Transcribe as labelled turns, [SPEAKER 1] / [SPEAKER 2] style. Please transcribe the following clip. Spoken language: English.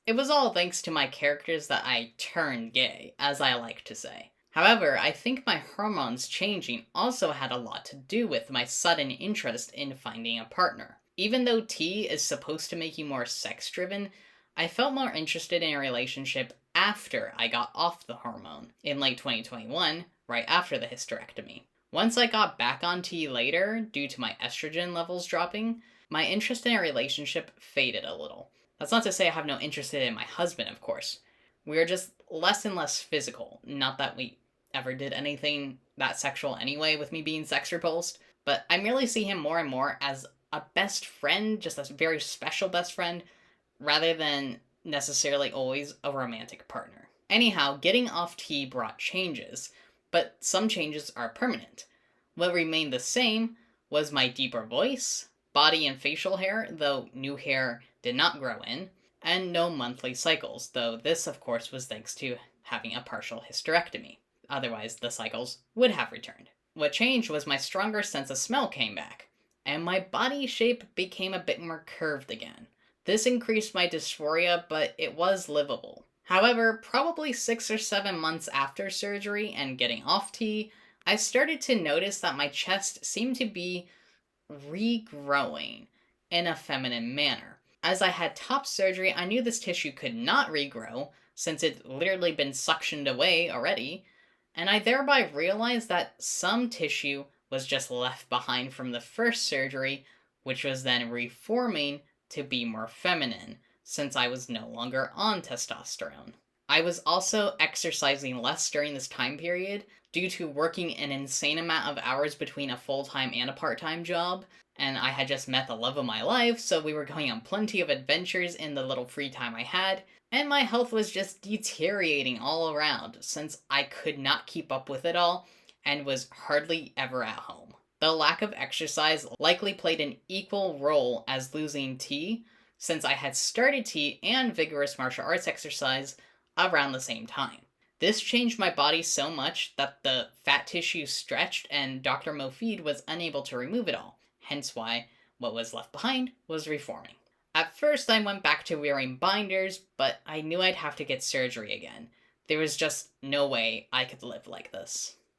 [SPEAKER 1] It was all thanks to my characters that I turned gay, as I like to say. However, I think my hormones changing also had a lot to do with my sudden interest in finding a partner. Even though T is supposed to make you more sex driven, I felt more interested in a relationship after I got off the hormone, in late 2021, right after the hysterectomy. Once I got back on T later, due to my estrogen levels dropping, my interest in a relationship faded a little. That's not to say I have no interest in my husband, of course. We are just less and less physical. Not that we ever did anything that sexual anyway, with me being sex repulsed, but I merely see him more and more as a best friend, just a very special best friend, rather than necessarily always a romantic partner. Anyhow, getting off T brought changes, but some changes are permanent. What remained the same was my deeper voice, body and facial hair, though new hair did not grow in, and no monthly cycles, though this, of course, was thanks to having a partial hysterectomy. Otherwise, the cycles would have returned. What changed was my stronger sense of smell came back, and my body shape became a bit more curved again. This increased my dysphoria, but it was livable. However, probably 6 or 7 months after surgery and getting off T, I started to notice that my chest seemed to be regrowing in a feminine manner. As I had top surgery, I knew this tissue could not regrow, since it'd literally been suctioned away already, and I thereby realized that some tissue was just left behind from the first surgery, which was then reforming to be more feminine, since I was no longer on testosterone. I was also exercising less during this time period due to working an insane amount of hours between a full-time and a part-time job, and I had just met the love of my life, so we were going on plenty of adventures in the little free time I had, and my health was just deteriorating all around since I could not keep up with it all and was hardly ever at home. The lack of exercise likely played an equal role as losing T, since I had started T and vigorous martial arts exercise around the same time. This changed my body so much that the fat tissue stretched and Dr. Mofid was unable to remove it all, hence why what was left behind was reforming. At first I went back to wearing binders, but I knew I'd have to get surgery again. There was just no way I could live like this.